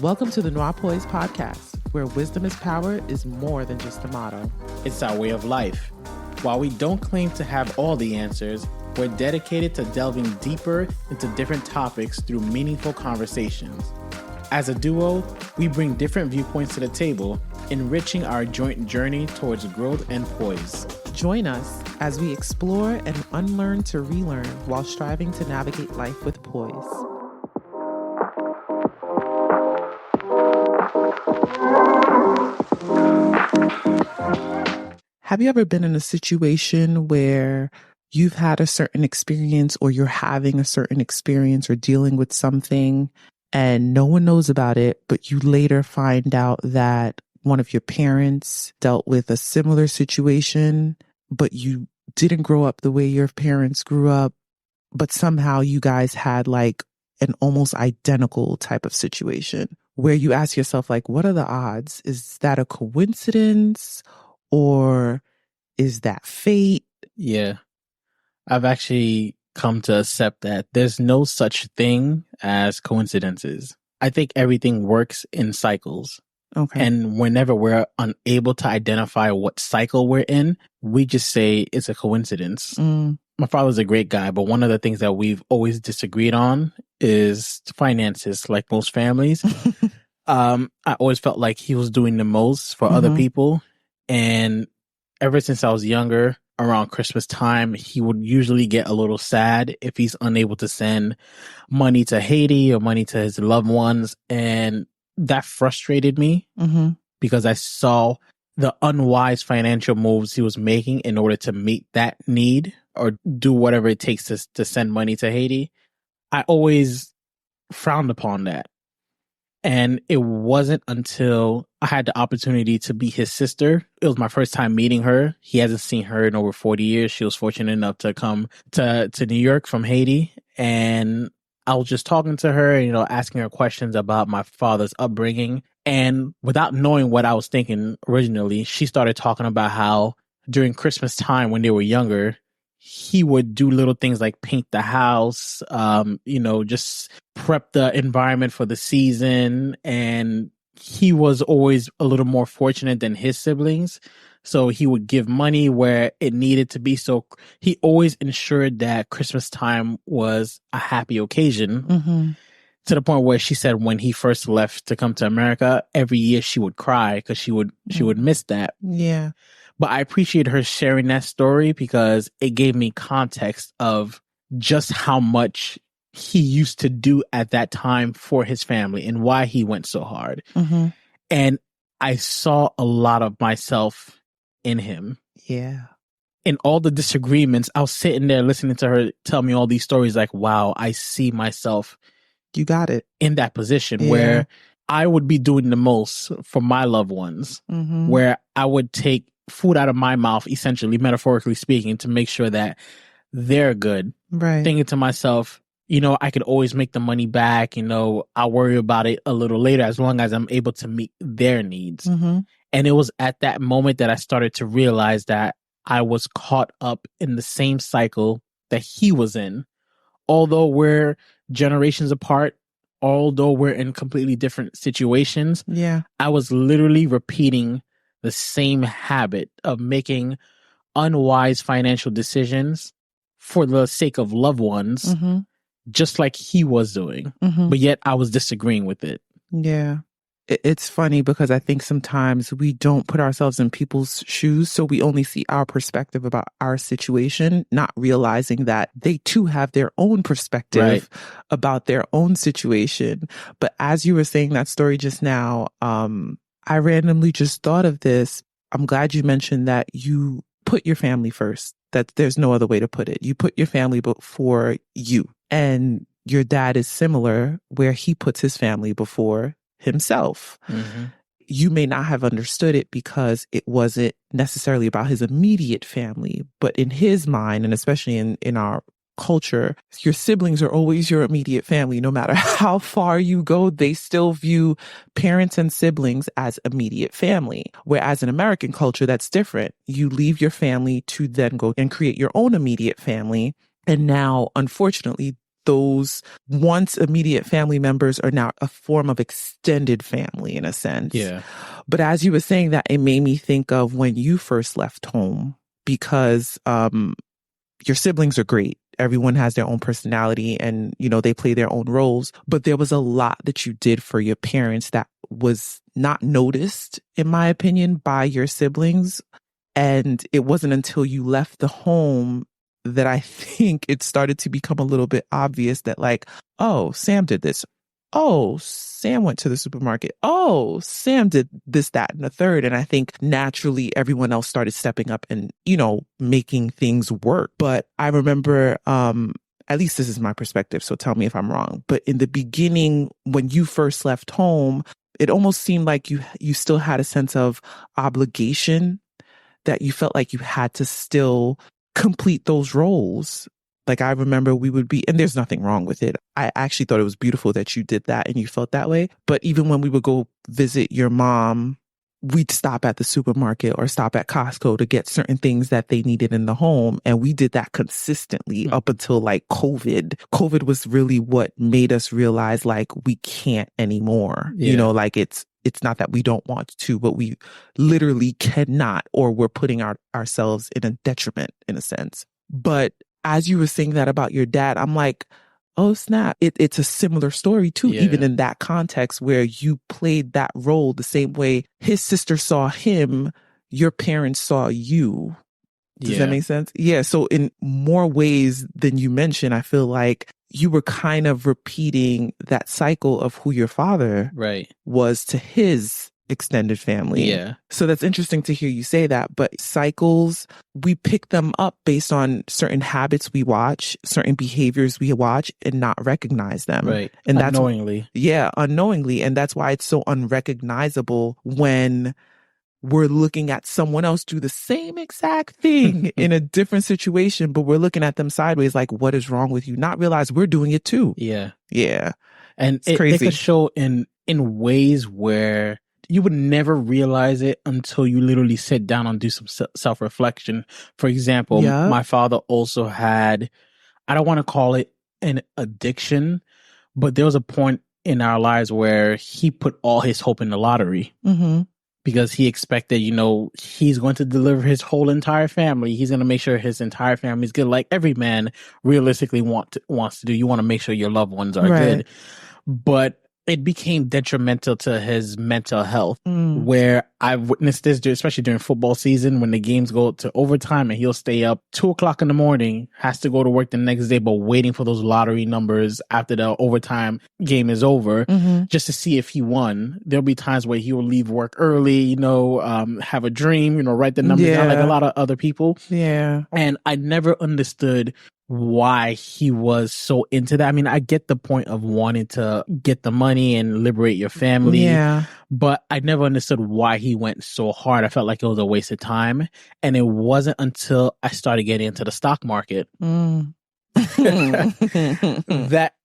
Welcome to the Noir Poise podcast, where wisdom is power is more than just a motto. It's our way of life. While we don't claim to have all the answers, we're dedicated to delving deeper into different topics through meaningful conversations. As a duo, we bring different viewpoints to the table, enriching our joint journey towards growth and poise. Join us as we explore and unlearn to relearn while striving to navigate life with poise. Have you ever been in a situation where you've had a certain experience or you're having a certain experience or dealing with something and no one knows about it, but you later find out that one of your parents dealt with a similar situation, but you didn't grow up the way your parents grew up, but somehow you guys had like an almost identical type of situation where you ask yourself, like, what are the odds? Is that a coincidence? Or is that fate? Yeah. I've actually come to accept that there's no such thing as coincidences. I think everything works in cycles. Okay. And whenever we're unable to identify what cycle we're in, we just say it's a coincidence. My father's a great guy, but one of the things that we've always disagreed on is finances, like most families. I always felt like he was doing the most for other people. And ever since I was younger, around Christmas time, he would usually get a little sad if he's unable to send money to Haiti or money to his loved ones. And that frustrated me because I saw the unwise financial moves he was making in order to meet that need or do whatever it takes to send money to Haiti. I always frowned upon that. And it wasn't until I had the opportunity to be his sister. It was my first time meeting her. He hasn't seen her in over 40 years. She was fortunate enough to come to New York from Haiti. And I was just talking to her, asking her questions about my father's upbringing. And without knowing what I was thinking originally, she started talking about how during Christmas time when they were younger, he would do little things like paint the house, just prep the environment for the season. And he was always a little more fortunate than his siblings. So he would give money where it needed to be. So he always ensured that Christmas time was a happy occasion to the point where she said when he first left to come to America, every year she would cry because she would miss that. Yeah. But I appreciate her sharing that story because it gave me context of just how much he used to do at that time for his family and why he went so hard. And I saw a lot of myself in him. Yeah. In all the disagreements, I was sitting there listening to her tell me all these stories like, wow, I see myself. You got it. In that position where I would be doing the most for my loved ones, where I would take food out of my mouth, essentially, metaphorically speaking, to make sure that they're good. Right. Thinking to myself, I could always make the money back. I'll worry about it a little later as long as I'm able to meet their needs. And it was at that moment that I started to realize that I was caught up in the same cycle that he was in. Although we're generations apart, although we're in completely different situations, I was literally repeating the same habit of making unwise financial decisions for the sake of loved ones, just like he was doing. But yet I was disagreeing with it. Yeah. It's funny because I think sometimes we don't put ourselves in people's shoes, so we only see our perspective about our situation, not realizing that they too have their own perspective about their own situation. But as you were saying that story just now, I randomly just thought of this. I'm glad you mentioned that you put your family first, that there's no other way to put it. You put your family before you. And your dad is similar, where he puts his family before himself. You may not have understood it because it wasn't necessarily about his immediate family, but in his mind, and especially in our culture, your siblings are always your immediate family. No matter how far you go, they still view parents and siblings as immediate family. Whereas in American culture, that's different. You leave your family to then go and create your own immediate family. And now, unfortunately, those once immediate family members are now a form of extended family in a sense. Yeah. But as you were saying that, it made me think of when you first left home, because your siblings are great. Everyone has their own personality and, they play their own roles. But there was a lot that you did for your parents that was not noticed, in my opinion, by your siblings. And it wasn't until you left the home that I think it started to become a little bit obvious that, like, oh, Sam did this. Oh, Sam went to the supermarket. Oh, Sam did this, that, and the third. And I think naturally everyone else started stepping up and, making things work. But I remember, at least this is my perspective, so tell me if I'm wrong. But in the beginning, when you first left home, it almost seemed like you still had a sense of obligation, that you felt like you had to still complete those roles. Like, I remember we would be, and there's nothing wrong with it. I actually thought it was beautiful that you did that and you felt that way. But even when we would go visit your mom, we'd stop at the supermarket or stop at Costco to get certain things that they needed in the home. And we did that consistently up until like COVID. COVID was really what made us realize, like, we can't anymore. Yeah. Like it's not that we don't want to, but we literally cannot, or we're putting ourselves in a detriment in a sense. But as you were saying that about your dad, I'm like, oh snap. It's a similar story too, even in that context where you played that role the same way his sister saw him, your parents saw you. Does that make sense? Yeah. So in more ways than you mentioned, I feel like you were kind of repeating that cycle of who your father was to his extended family. Yeah. So that's interesting to hear you say that. But cycles, we pick them up based on certain habits we watch, certain behaviors we watch, and not recognize them. Right. And that's unknowingly. Yeah, unknowingly. And that's why it's so unrecognizable when we're looking at someone else do the same exact thing in a different situation, but we're looking at them sideways like, what is wrong with you? Not realize we're doing it too. Yeah. Yeah. And it's crazy. It could show in ways where you would never realize it until you literally sit down and do some self-reflection. For example, my father also had, I don't want to call it an addiction, but there was a point in our lives where he put all his hope in the lottery. Mm-hmm. Because he expected, he's going to deliver his whole entire family. He's going to make sure his entire family is good. Like every man realistically wants to do. You want to make sure your loved ones are good. But it became detrimental to his mental health, where I've witnessed this, especially during football season, when the games go to overtime and he'll stay up 2:00 in the morning, has to go to work the next day, but waiting for those lottery numbers after the overtime game is over, just to see if he won. There'll be times where he will leave work early, have a dream, write the numbers down like a lot of other people. Yeah. And I never understood why he was so into that. I mean, I get the point of wanting to get the money and liberate your family. Yeah. But I never understood why he went so hard. I felt like it was a waste of time. And it wasn't until I started getting into the stock market that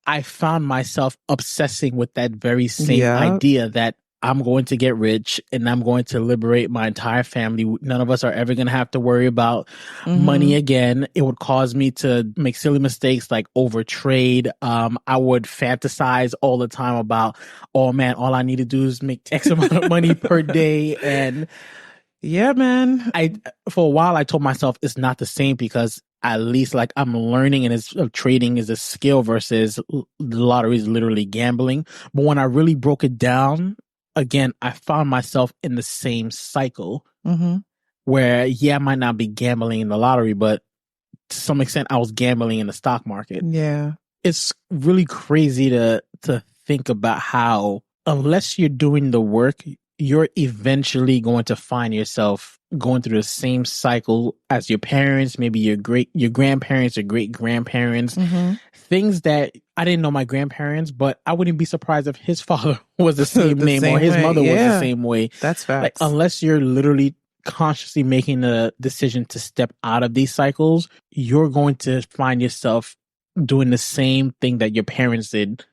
I found myself obsessing with that very same idea that I'm going to get rich and I'm going to liberate my entire family. None of us are ever going to have to worry about money again. It would cause me to make silly mistakes like overtrade. I would fantasize all the time about, oh man, all I need to do is make X amount of money per day. And yeah, man. For a while, I told myself it's not the same because at least like I'm learning and trading is a skill versus the lottery is literally gambling. But when I really broke it down, again, I found myself in the same cycle where, I might not be gambling in the lottery, but to some extent I was gambling in the stock market. Yeah. It's really crazy to think about how unless you're doing the work, you're eventually going to find yourself going through the same cycle as your parents, maybe your grandparents, your great grandparents, things that I didn't know my grandparents, but I wouldn't be surprised if his father was the same name or his mother was the same way. That's facts. Like, unless you're literally consciously making a decision to step out of these cycles, you're going to find yourself doing the same thing that your parents did,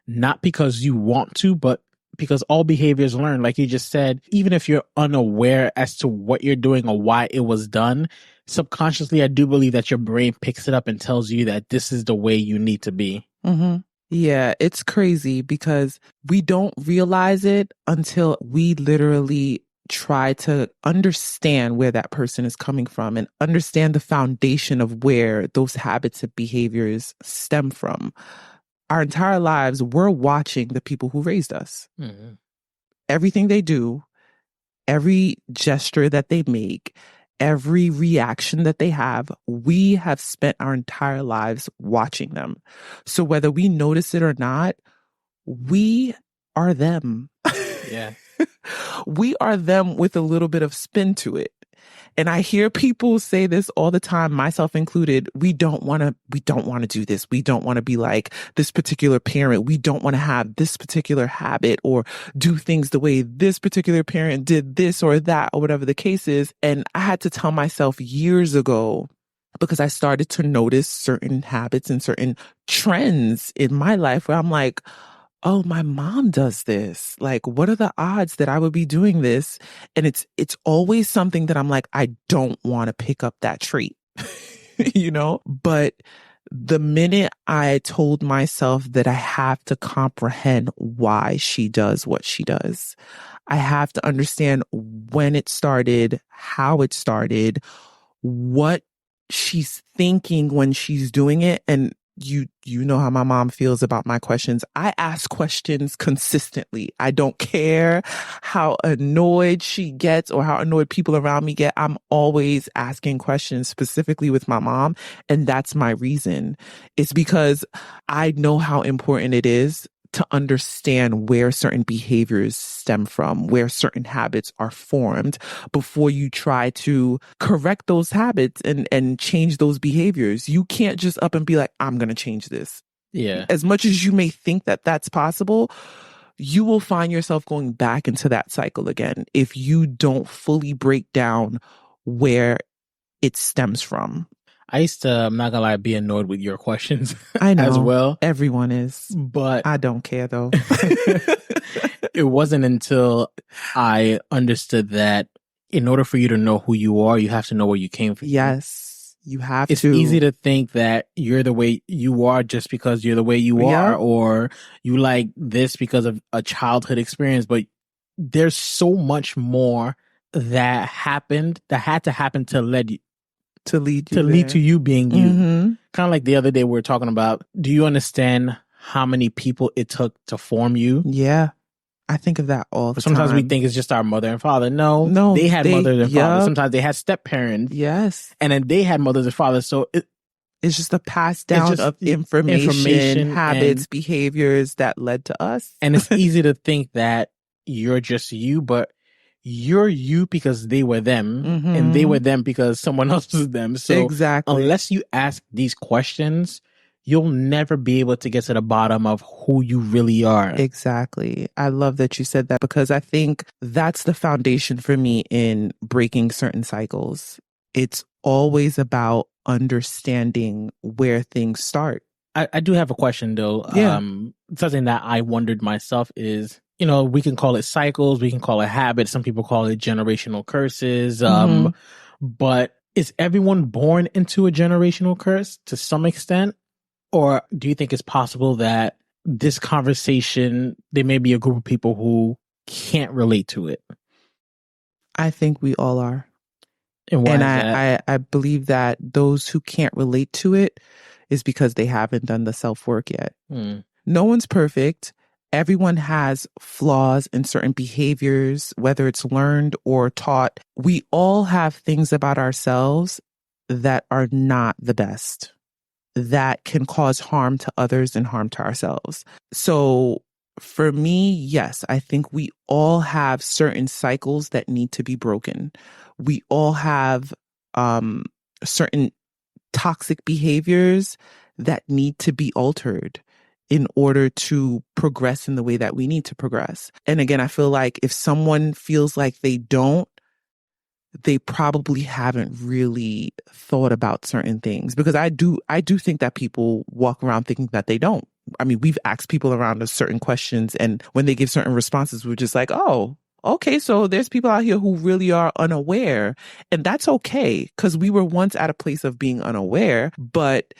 not because you want to, but because all behaviors learn. Like you just said, even if you're unaware as to what you're doing or why it was done, subconsciously, I do believe that your brain picks it up and tells you that this is the way you need to be. Mm-hmm. Yeah, it's crazy because we don't realize it until we literally try to understand where that person is coming from and understand the foundation of where those habits and behaviors stem from. Our entire lives, we're watching the people who raised us. Mm-hmm. Everything they do, every gesture that they make, every reaction that they have, we have spent our entire lives watching them. So whether we notice it or not, we are them. Yeah. We are them with a little bit of spin to it. And I hear people say this all the time, myself included. We don't want to do this. We don't want to be like this particular parent. We don't want to have this particular habit or do things the way this particular parent did this or that or whatever the case is. And I had to tell myself years ago, because I started to notice certain habits and certain trends in my life where I'm like, oh, my mom does this. Like, what are the odds that I would be doing this? And it's always something that I'm like, I don't want to pick up that trait, you know? But the minute I told myself that I have to comprehend why she does what she does, I have to understand when it started, how it started, what she's thinking when she's doing it. And you know how my mom feels about my questions. I ask questions consistently. I don't care how annoyed she gets or how annoyed people around me get. I'm always asking questions, specifically with my mom. And that's my reason. It's because I know how important it is to understand where certain behaviors stem from, where certain habits are formed before you try to correct those habits and change those behaviors. You can't just up and be like, I'm going to change this. Yeah. As much as you may think that that's possible, you will find yourself going back into that cycle again if you don't fully break down where it stems from. I used to, I'm not gonna lie, be annoyed with your questions I know, as well. Everyone is. But I don't care though. It wasn't until I understood that in order for you to know who you are, you have to know where you came from. Yes, you have it's to. It's easy to think that you're the way you are just because you're the way you are, or you like this because of a childhood experience. But there's so much more that happened, that had to happen to lead to you being you. Mm-hmm. Kind of like the other day we were talking about, do you understand how many people it took to form you? Yeah. I think of that all the Sometimes time. we think it's just our mother and father. No, they had mothers and fathers. Sometimes they had step parents. Yes. And then they had mothers and fathers. So it's just a pass down of information, habits, behaviors that led to us. And it's easy to think that you're just you, but you're you because they were them, and they were them because someone else was them. So exactly. Unless you ask these questions, you'll never be able to get to the bottom of who you really are. Exactly. I love that you said that because I think that's the foundation for me in breaking certain cycles. It's always about understanding where things start. I do have a question though. Yeah. Something that I wondered myself is, you know, we can call it cycles, we can call it habits, some people call it generational curses. But is everyone born into a generational curse to some extent? Or do you think it's possible that this conversation, there may be a group of people who can't relate to it? I think we all are. And why is that? I believe that those who can't relate to it is because they haven't done the self-work yet. No one's perfect. Everyone has flaws in certain behaviors, whether it's learned or taught. We all have things about ourselves that are not the best, that can cause harm to others and harm to ourselves. So for me, yes, I think we all have certain cycles that need to be broken. We all have certain toxic behaviors that need to be altered in order to progress in the way that we need to progress. And again, I feel like if someone feels like they don't, they probably haven't really thought about certain things, because I do think that people walk around thinking that they don't. I mean, we've asked people around us certain questions, and when they give certain responses, we're just like, oh, okay, so there's people out here who really are unaware, and that's okay because we were once at a place of being unaware. But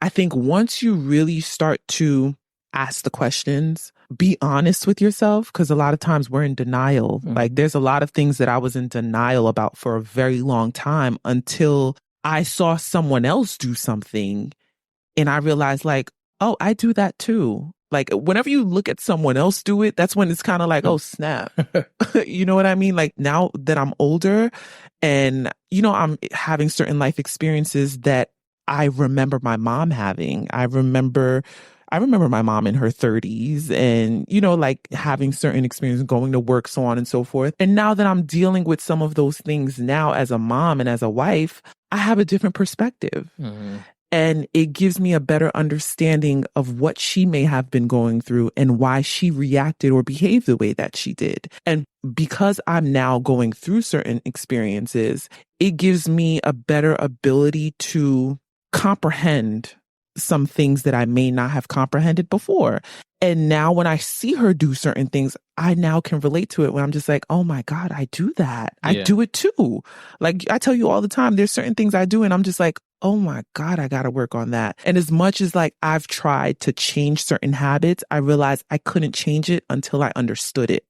I think once you really start to ask the questions, be honest with yourself, because a lot of times we're in denial. Like there's a lot of things that I was in denial about for a very long time until I saw someone else do something and I realized like, oh, I do that too. Like whenever you look at someone else do it, that's when it's kind of like, oh, snap. You know what I mean? Like now that I'm older and, I'm having certain life experiences that I remember my mom having. I remember my mom in her 30s and, like having certain experiences, going to work, so on and so forth. And now that I'm dealing with some of those things now as a mom and as a wife, I have a different perspective. And it gives me a better understanding of what she may have been going through and why she reacted or behaved the way that she did. And because I'm now going through certain experiences, it gives me a better ability to comprehend some things that I may not have comprehended before. And now when I see her do certain things, I now can relate to it when I'm just like, oh my God, I do that. I do it too. Like I tell you all the time, there's certain things I do and I'm just like, oh my God, I got to work on that. And as much as like I've tried to change certain habits, I realized I couldn't change it until I understood it,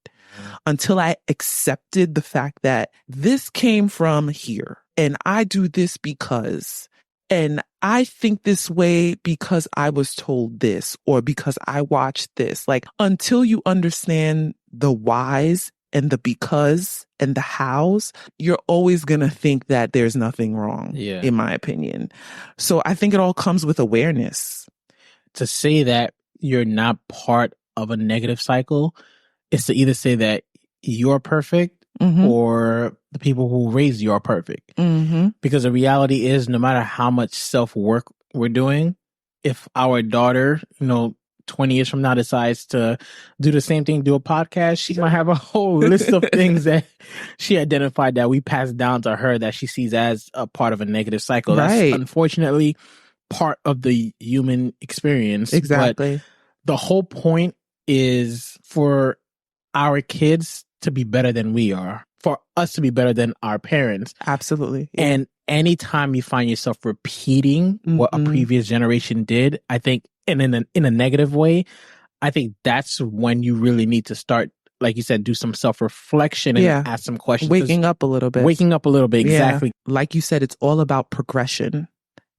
until I accepted the fact that this came from here and I do this because, and I think this way because I was told this or because I watched this. Like until you understand the whys and the because and the hows, you're always going to think that there's nothing wrong, in my opinion. So I think it all comes with awareness. To say that you're not part of a negative cycle is to either say that you're perfect or the people who raised you are perfect. Because the reality is, no matter how much self-work we're doing, if our daughter, 20 years from now decides to do the same thing, do a podcast, she might have a whole list of things that she identified that we passed down to her that she sees as a part of a negative cycle. That's unfortunately part of the human experience. Exactly. But the whole point is for our kids to be better than we are, for us to be better than our parents. Absolutely. Yeah. And anytime you find yourself repeating what a previous generation did, I think, and in a negative way, I think that's when you really need to start, like you said, do some self-reflection and ask some questions. Waking up a little bit. Exactly. Like you said, it's all about progression.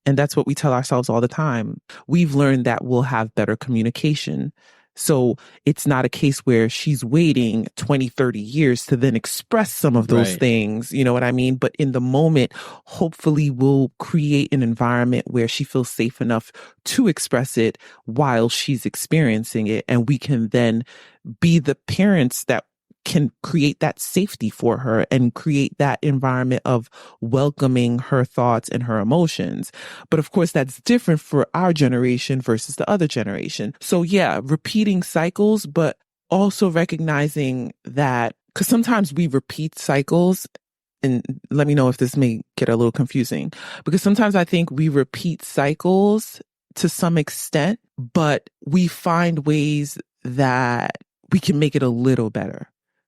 And that's what we tell ourselves all the time. We've learned that we'll have better communication. So it's not a case where she's waiting 20, 30 years to then express some of those things. You know what I mean? But in the moment, hopefully we'll create an environment where she feels safe enough to express it while she's experiencing it. And we can then be the parents that can create that safety for her and create that environment of welcoming her thoughts and her emotions. But of course, that's different for our generation versus the other generation. So yeah, repeating cycles, but also recognizing that, because sometimes we repeat cycles, and let me know if this may get a little confusing, because sometimes I think we repeat cycles to some extent, but we find ways that we can make it a little better.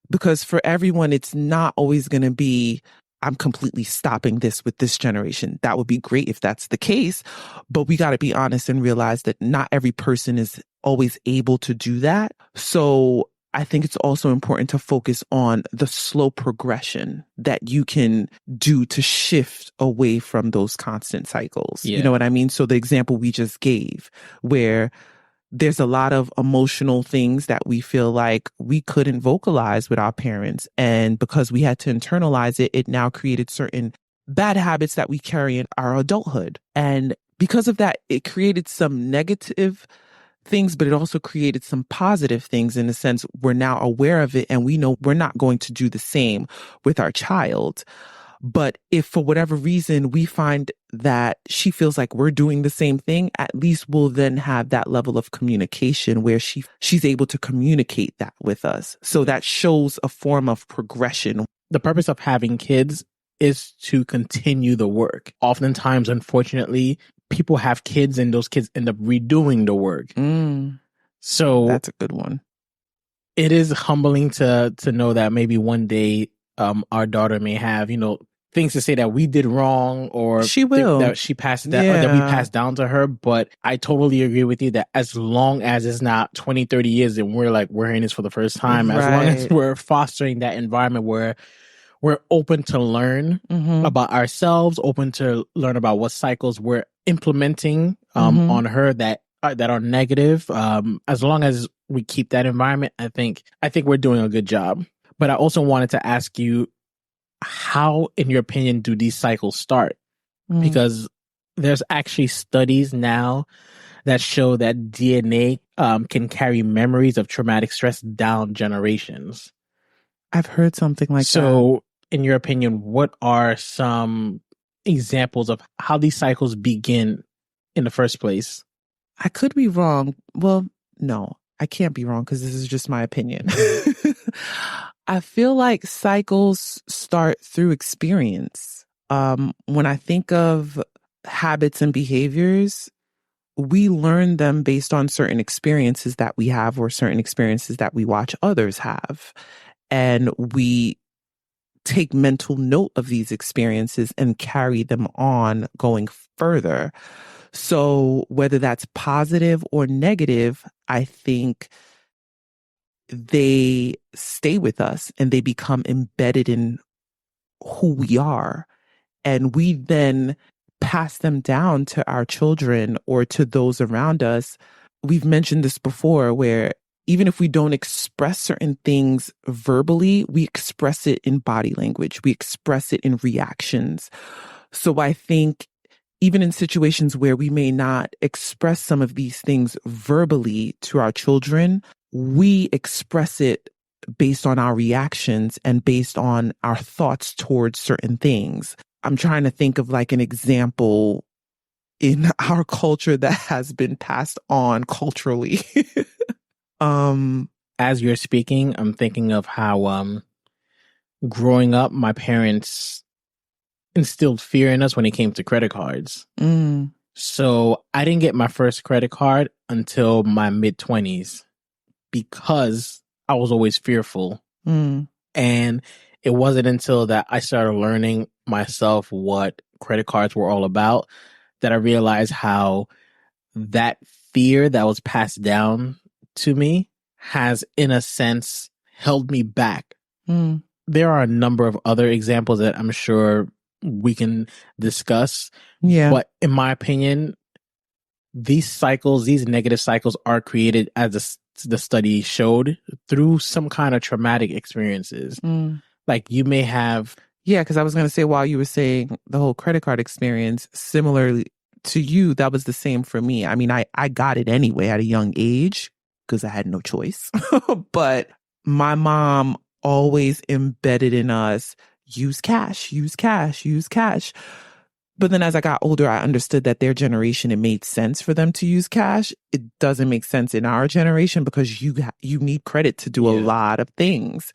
Because for everyone, it's not always going to be, I'm completely stopping this with this generation. That would be great if that's the case. But we got to be honest and realize that not every person is always able to do that. So I think it's also important to focus on the slow progression that you can do to shift away from those constant cycles. You know what I mean? So the example we just gave, where there's a lot of emotional things that we feel like we couldn't vocalize with our parents. And because we had to internalize it, it now created certain bad habits that we carry in our adulthood. And because of that, it created some negative things, but it also created some positive things in the sense we're now aware of it and we know we're not going to do the same with our child. But if for whatever reason we find that she feels like we're doing the same thing, at least we'll then have that level of communication where she's able to communicate that with us. So that shows a form of progression. The purpose of having kids is to continue the work. Oftentimes, unfortunately, people have kids and those kids end up redoing the work. So that's a good one. it is humbling to know that maybe one day our daughter may have, things to say that we did wrong or She will. that she passed that or that we Yeah. passed down to her. But I totally agree with you that as long as it's not 20, 30 years and we're hearing this for the first time, as long as Right. we're fostering that environment where we're open to learn about ourselves, open to learn about what cycles we're implementing on her that are negative. As long as we keep that environment, I think we're doing a good job. But I also wanted to ask you, how, in your opinion, do these cycles start? Because there's actually studies now that show that DNA can carry memories of traumatic stress down generations. I've heard something like that. So, in your opinion, what are some examples of how these cycles begin in the first place? I could be wrong. Well, no, I can't be wrong because this is just my opinion. I feel like cycles start through experience. When I think of habits and behaviors, we learn them based on certain experiences that we have or certain experiences that we watch others have. And we take mental note of these experiences and carry them on going further. So whether that's positive or negative, I think they stay with us and they become embedded in who we are. And we then pass them down to our children or to those around us. We've mentioned this before, where even if we don't express certain things verbally, we express it in body language. We express it in reactions. So I think even in situations where we may not express some of these things verbally to our children, we express it based on our reactions and based on our thoughts towards certain things. I'm trying to think of like an example in our culture that has been passed on culturally. As you're speaking, I'm thinking of how growing up, my parents instilled fear in us when it came to credit cards. So I didn't get my first credit card until my mid-20s because I was always fearful. And it wasn't until that I started learning myself what credit cards were all about that I realized how that fear that was passed down to me has, in a sense, held me back. There are a number of other examples that I'm sure we can discuss. Yeah. But in my opinion, these cycles, these negative cycles are created, as the study showed, through some kind of traumatic experiences. Like you may have... Yeah, because I was going to say, while you were saying the whole credit card experience, similarly to you, that was the same for me. I mean, I got it anyway at a young age because I had no choice. But my mom always embedded in us, use cash, use cash, use cash. But then as I got older, I understood that their generation, it made sense for them to use cash. It doesn't make sense in our generation because you need credit to do a lot of things.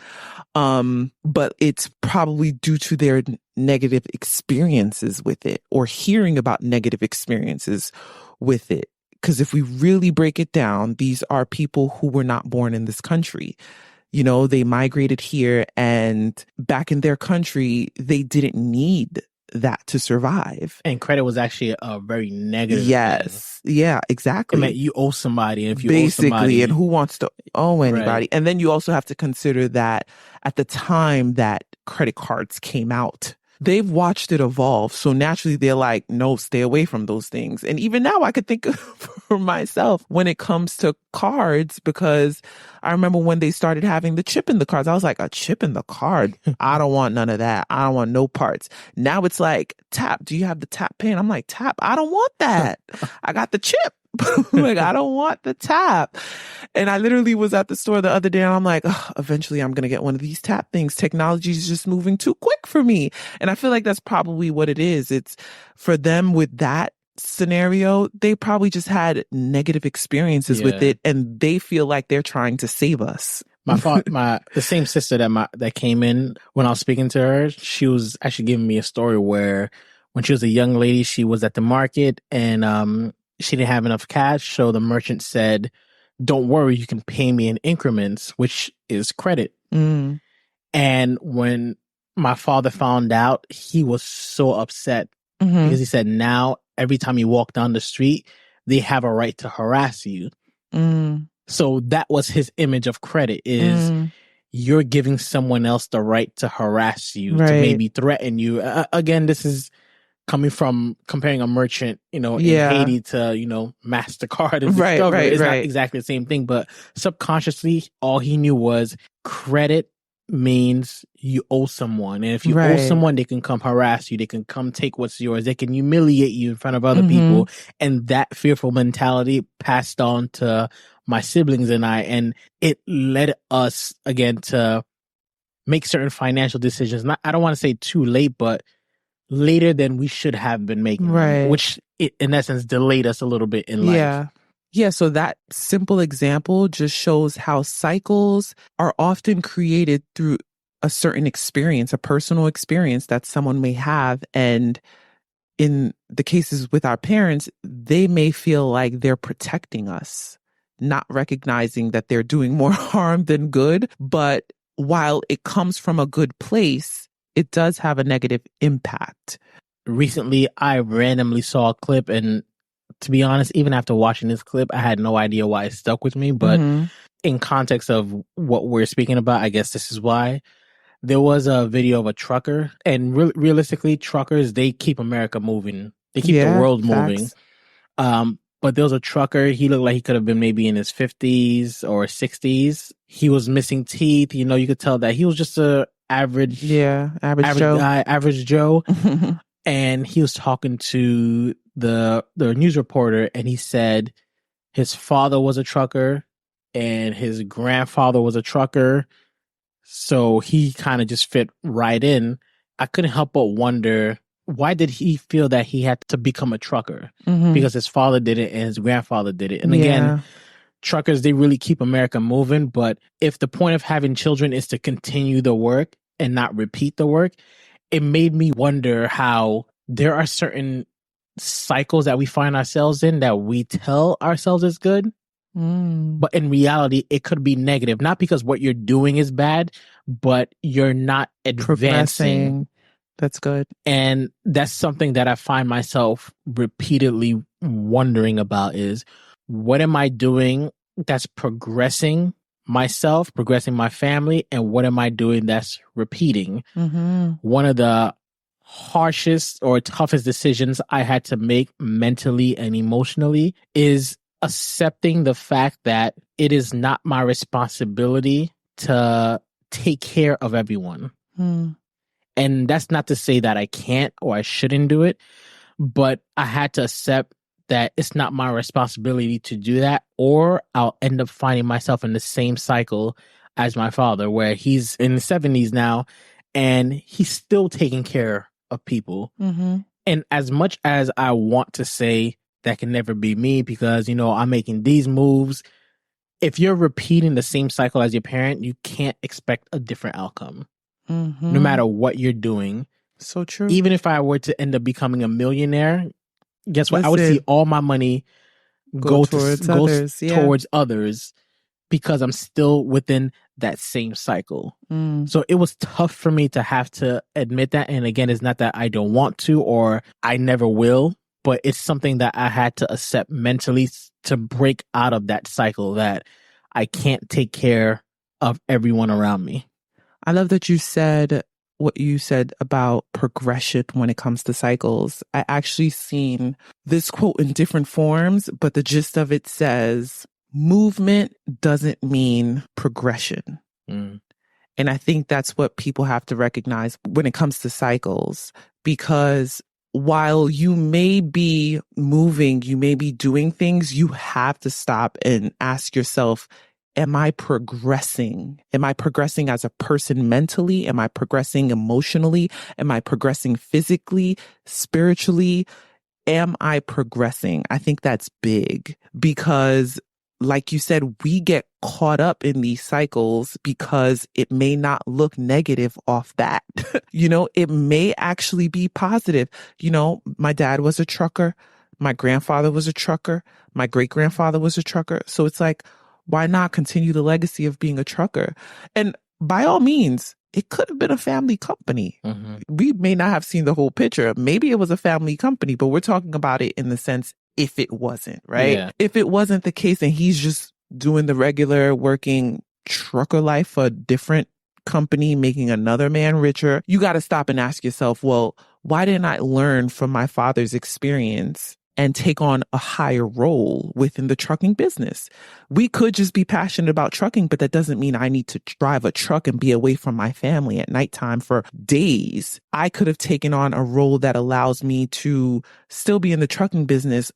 But it's probably due to their negative experiences with it or hearing about negative experiences with it. Because if we really break it down, these are people who were not born in this country. You know, they migrated here, and back in their country, they didn't need that to survive. And credit was actually a very negative thing. Yeah, exactly. It meant you owe somebody, and if you basically, owe somebody, and who wants to owe anybody? Right. And then you also have to consider that at the time that credit cards came out, they've watched it evolve. So naturally they're like, no, stay away from those things. And even now I could think of for myself when it comes to cards, because I remember when they started having the chip in the cards, I was like, a chip in the card? I don't want none of that. I don't want no parts. Now it's like, tap, do you have the tap pin? I'm like, tap, I don't want that. I got the chip. Like, I don't want the tap. And I literally was at the store the other day and I'm like, eventually I'm going to get one of these tap things. Technology is just moving too quick for me. And I feel like that's probably what it is. It's for them with that scenario, they probably just had negative experiences with it and they feel like they're trying to save us. The same sister that came in when I was speaking to her, she was actually giving me a story where when she was a young lady, she was at the market and she didn't have enough cash. So the merchant said don't worry, you can pay me in increments, which is credit. Mm. And when my father found out, he was so upset because he said, now every time you walk down the street, they have a right to harass you. Mm. So that was his image of credit, is you're giving someone else the right to harass you, to maybe threaten you. Again, this is coming from comparing a merchant, in Haiti to, MasterCard and Discover. It's not exactly the same thing, but subconsciously, all he knew was credit means you owe someone. And if you owe someone, they can come harass you. They can come take what's yours. They can humiliate you in front of other people. And that fearful mentality passed on to my siblings and I, and it led us again to make certain financial decisions. I don't want to say too late, but later than we should have been making them, which in essence delayed us a little bit in life. Yeah, so that simple example just shows how cycles are often created through a certain experience, a personal experience that someone may have. And in the cases with our parents, they may feel like they're protecting us, not recognizing that they're doing more harm than good. But while it comes from a good place, it does have a negative impact. Recently, I randomly saw a clip, and to be honest, even after watching this clip, I had no idea why it stuck with me. But in context of what we're speaking about, I guess this is why. There was a video of a trucker, and realistically, truckers, they keep America moving. They keep the world moving. But there was a trucker. He looked like he could have been maybe in his 50s or 60s. He was missing teeth. You could tell that he was just a average Joe. Guy, average Joe. And he was talking to the news reporter, and he said his father was a trucker and his grandfather was a trucker. So he kind of just fit right in. I couldn't help but wonder, why did he feel that he had to become a trucker? Because his father did it and his grandfather did it. And again, truckers, they really keep America moving. But if the point of having children is to continue the work and not repeat the work, it made me wonder how there are certain cycles that we find ourselves in that we tell ourselves is good. But in reality, it could be negative, not because what you're doing is bad, but you're not advancing. That's good. And that's something that I find myself repeatedly wondering about, is what am I doing that's progressing myself, progressing my family, and what am I doing that's repeating? One of the harshest or toughest decisions I had to make mentally and emotionally is accepting the fact that it is not my responsibility to take care of everyone. And that's not to say that I can't or I shouldn't do it, but I had to accept that it's not my responsibility to do that, or I'll end up finding myself in the same cycle as my father, where he's in the 70s now and he's still taking care of people. And as much as I want to say that can never be me because, I'm making these moves, if you're repeating the same cycle as your parent, you can't expect a different outcome, no matter what you're doing. So true. Even if I were to end up becoming a millionaire, guess what? I would see all my money go towards others because I'm still within that same cycle. So it was tough for me to have to admit that. And again, it's not that I don't want to or I never will, but it's something that I had to accept mentally to break out of that cycle that I can't take care of everyone around me. I love that you said what you said about progression when it comes to cycles. I actually seen this quote in different forms, but the gist of it says, movement doesn't mean progression. And I think that's what people have to recognize when it comes to cycles, because while you may be moving, you may be doing things, you have to stop and ask yourself, am I progressing? Am I progressing as a person mentally? Am I progressing emotionally? Am I progressing physically, spiritually? Am I progressing? I think that's big because, like you said, we get caught up in these cycles because it may not look negative off that. It may actually be positive. My dad was a trucker. My grandfather was a trucker. My great grandfather was a trucker. So it's like, Why not continue the legacy of being a trucker? And by all means, it could have been a family company. Mm-hmm. We may not have seen the whole picture. Maybe it was a family company, but we're talking about it in the sense if it wasn't, right? Yeah. If it wasn't the case and he's just doing the regular working trucker life for a different company, making another man richer, you got to stop and ask yourself, well, why didn't I learn from my father's experience and take on a higher role within the trucking business? We could just be passionate about trucking, but that doesn't mean I need to drive a truck and be away from my family at nighttime for days. I could have taken on a role that allows me to still be in the trucking business,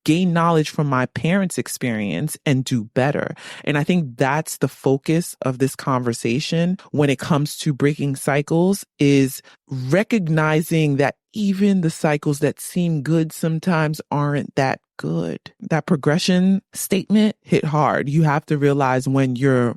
gain knowledge from my parents' experience, and do better. And I think that's the focus of this conversation when it comes to breaking cycles, is recognizing that even the cycles that seem good sometimes aren't that good. That progression statement hit hard. You have to realize when you're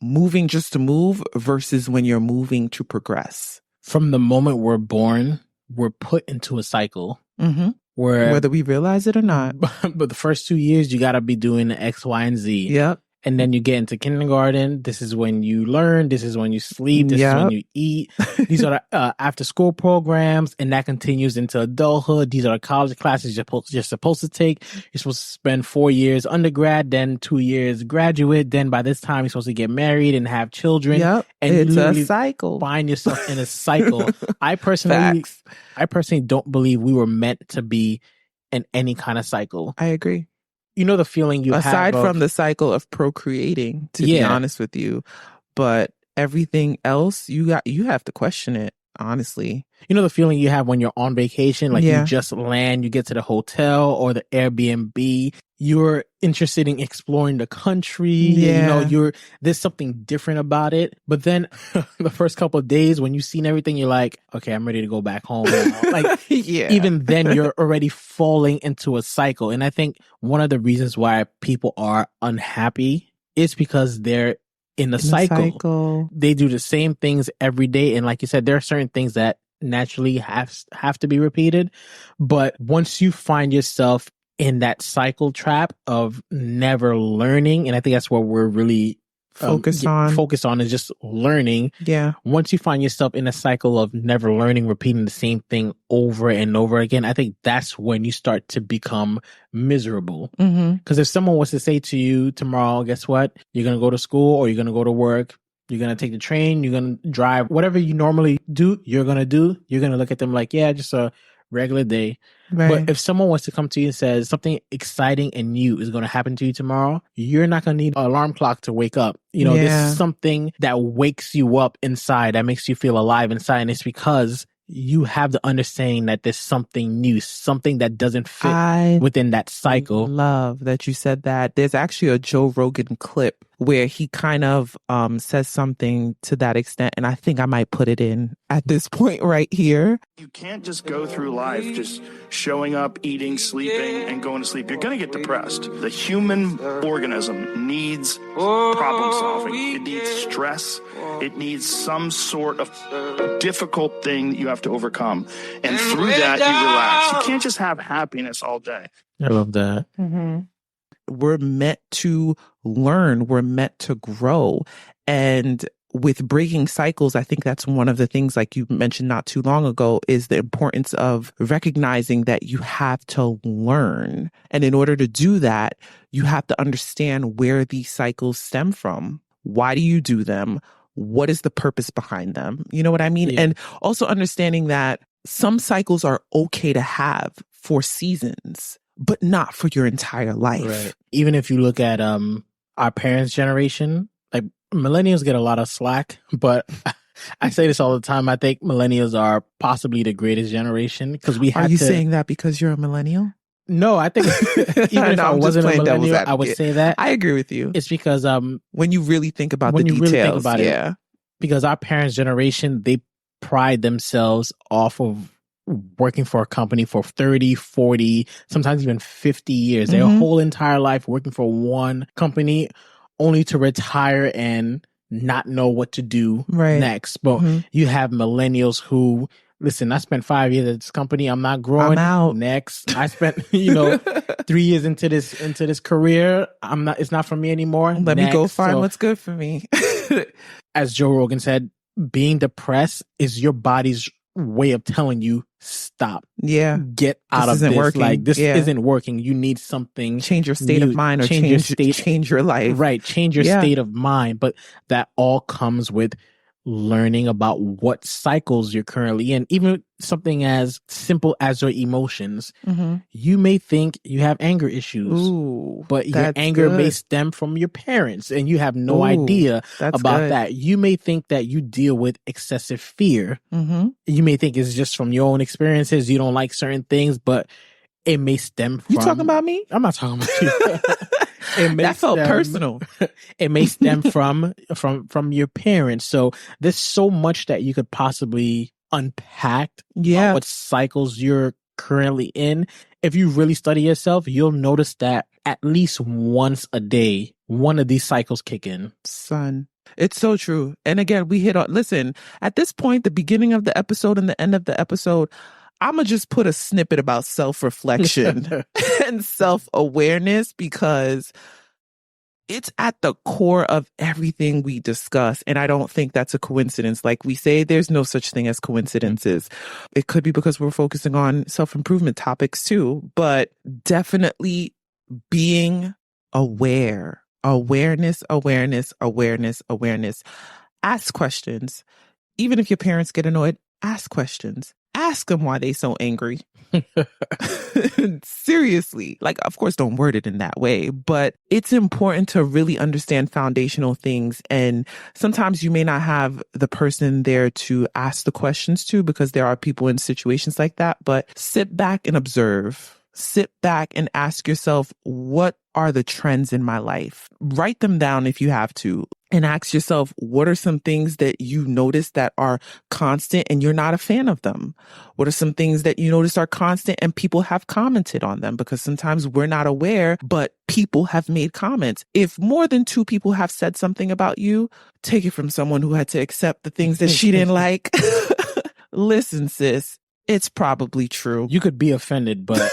moving just to move versus when you're moving to progress. From the moment we're born, we're put into a cycle. Mm-hmm. Whether we realize it or not. But the first 2 years, you got to be doing X, Y, and Z. Yep. And then you get into kindergarten. This is when you learn. This is when you sleep. This is when you eat. These are the after school programs. And that continues into adulthood. These are the college classes you're supposed to take. You're supposed to spend 4 years undergrad, then 2 years graduate. Then by this time, you're supposed to get married and have children. Yep. And it's you a cycle. Find yourself in a cycle. I personally don't believe we were meant to be in any kind of cycle. I agree. You know the feeling you have aside from the cycle of procreating, to be honest with you, but everything else you have to question it, honestly. You know the feeling you have when you're on vacation, like you just land, you get to the hotel or the Airbnb, you're interested in exploring the country, you know, there's something different about it. But then the first couple of days when you've seen everything, you're like, okay, I'm ready to go back home now. Like even then you're already falling into a cycle. And I think one of the reasons why people are unhappy is because they're in the cycle. They do the same things every day. And like you said, there are certain things that naturally have to be repeated. But once you find yourself in that cycle trap of never learning, and I think that's what we're really focused on is just learning. Yeah. Once you find yourself in a cycle of never learning, repeating the same thing over and over again, I think that's when you start to become miserable. Because if someone was to say to you tomorrow, guess what? You're going to go to school or you're going to go to work. You're going to take the train. You're going to drive. Whatever you normally do, you're going to do. You're going to look at them like, yeah, just a regular day. Right. But if someone wants to come to you and says something exciting and new is going to happen to you tomorrow, you're not going to need an alarm clock to wake up. You know, this is something that wakes you up inside, that makes you feel alive inside. And it's because you have the understanding that there's something new, something that doesn't fit within that cycle. Love that you said that. There's actually a Joe Rogan clip where he kind of says something to that extent. And I think I might put it in at this point right here. You can't just go through life just showing up, eating, sleeping, and going to sleep. You're going to get depressed. The human organism needs problem solving. It needs stress. It needs some sort of difficult thing that you have to overcome. And through that, you relax. You can't just have happiness all day. I love that. Mm-hmm. We're meant to learn. We're meant to grow. And with breaking cycles, I think that's one of the things, like you mentioned not too long ago, is the importance of recognizing that you have to learn. And in order to do that, you have to understand where these cycles stem from. Why do you do them? What is the purpose behind them? You know what I mean? Yeah. And also understanding that some cycles are okay to have for seasons, but not for your entire life. Right. Even if you look at our parents' generation, like millennials get a lot of slack, but I say this all the time. I think millennials are possibly the greatest generation because we have Are you saying that because you're a millennial? No, I think even if I wasn't a millennial, I would say that. I agree with you. It's because when you really think about the details, really think about it, because our parents' generation, they pride themselves off of working for a company for 30, 40, sometimes even 50 years. Their whole entire life working for one company only to retire and not know what to do next. But you have millennials who listen, I spent 5 years at this company. I'm not growing. I'm out. Next. I spent, 3 years into this career. It's not for me anymore. Let me go find what's good for me. As Joe Rogan said, being depressed is your body's way of telling you, stop. Yeah. Get out of this. Working. Like, this isn't working. You need something. Change your state of mind, or change your life. Right. Change your state of mind. But that all comes with learning about what cycles you're currently in. Even something as simple as your emotions. Mm-hmm. You may think you have anger issues, but your anger may stem from your parents, and you have no idea about that. You may think that you deal with excessive fear. Mm-hmm. You may think it's just from your own experiences. You don't like certain things, but it may stem from... You talking about me? I'm not talking about you. That felt personal. It may stem from your parents. So there's so much that you could possibly unpack. Yeah. What cycles you're currently in. If you really study yourself, you'll notice that at least once a day, one of these cycles kick in. Son, it's so true. And again, we hit on, listen, at this point, the beginning of the episode and the end of the episode, I'm going to just put a snippet about self-reflection and self-awareness, because it's at the core of everything we discuss. And I don't think that's a coincidence. Like we say, there's no such thing as coincidences. It could be because we're focusing on self-improvement topics too, but definitely being aware. Awareness. Ask questions. Even if your parents get annoyed, ask questions. Ask them why they so angry. Seriously. Like, of course, don't word it in that way, but it's important to really understand foundational things. And sometimes you may not have the person there to ask the questions to, because there are people in situations like that, but sit back and observe. Sit back and ask yourself, what are the trends in my life? Write them down if you have to, and ask yourself, what are some things that you notice that are constant and you're not a fan of them? What are some things that you notice are constant and people have commented on them? Because sometimes we're not aware, but people have made comments. If more than 2 people have said something about you, take it from someone who had to accept the things that she didn't like. Listen, sis, it's probably true. You could be offended, but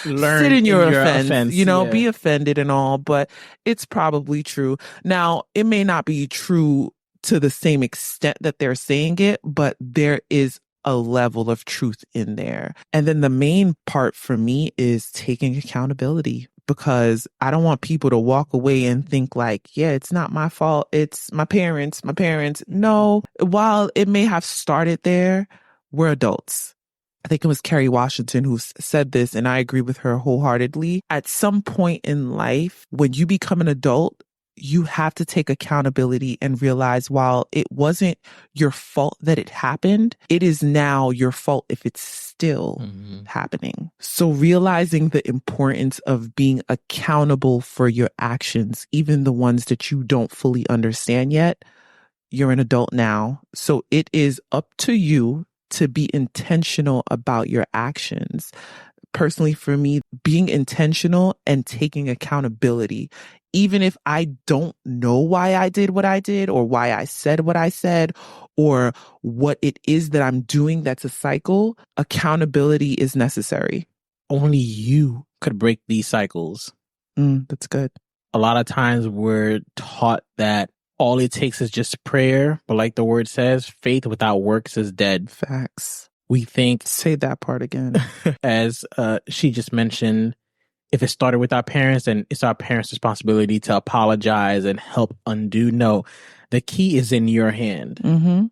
learn sit in your offense, be offended and all, but it's probably true. Now, it may not be true to the same extent that they're saying it, but there is a level of truth in there. And then the main part for me is taking accountability, because I don't want people to walk away and think like, yeah, it's not my fault. It's my parents. No, while it may have started there, we're adults. I think it was Kerry Washington who said this, and I agree with her wholeheartedly. At some point in life, when you become an adult, you have to take accountability and realize, while it wasn't your fault that it happened, it is now your fault if it's still happening. So realizing the importance of being accountable for your actions, even the ones that you don't fully understand yet. You're an adult now, so it is up to you to be intentional about your actions. Personally, for me, being intentional and taking accountability, even if I don't know why I did what I did, or why I said what I said, or what it is that I'm doing that's a cycle, accountability is necessary. Only you could break these cycles. That's good. A lot of times we're taught that all it takes is just prayer. But like the word says, faith without works is dead. Facts. We think... Say that part again. As she just mentioned, if it started with our parents, then it's our parents' responsibility to apologize and help undo. No, the key is in your hand. Mm-hmm.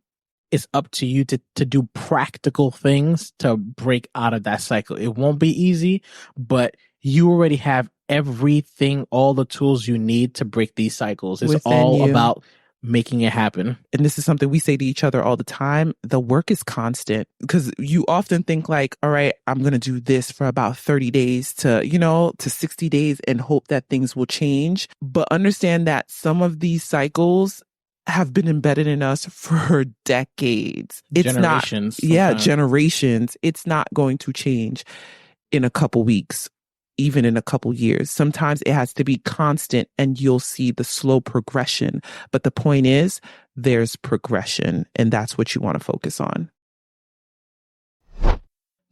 It's up to you to do practical things to break out of that cycle. It won't be easy, but you already have everything, all the tools you need to break these cycles. It's all about making it happen. And this is something we say to each other all the time. The work is constant, because you often think like, all right, I'm going to do this for about 30 days to 60 days and hope that things will change. But understand that some of these cycles have been embedded in us for decades. It's generations. Generations. It's not going to change in a couple weeks, even in a couple years. Sometimes it has to be constant, and you'll see the slow progression. But the point is, there's progression, and that's what you want to focus on.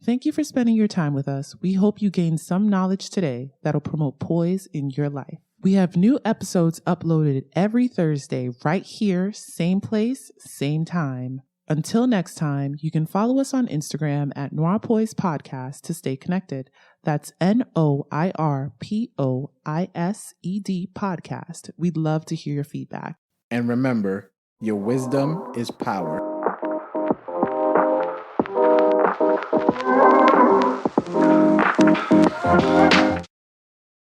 Thank you for spending your time with us. We hope you gained some knowledge today that'll promote poise in your life. We have new episodes uploaded every Thursday right here, same place, same time. Until next time, you can follow us on Instagram at Noir Poise Podcast to stay connected. That's NOIRPOISED Podcast. We'd love to hear your feedback. And remember, your wisdom is power.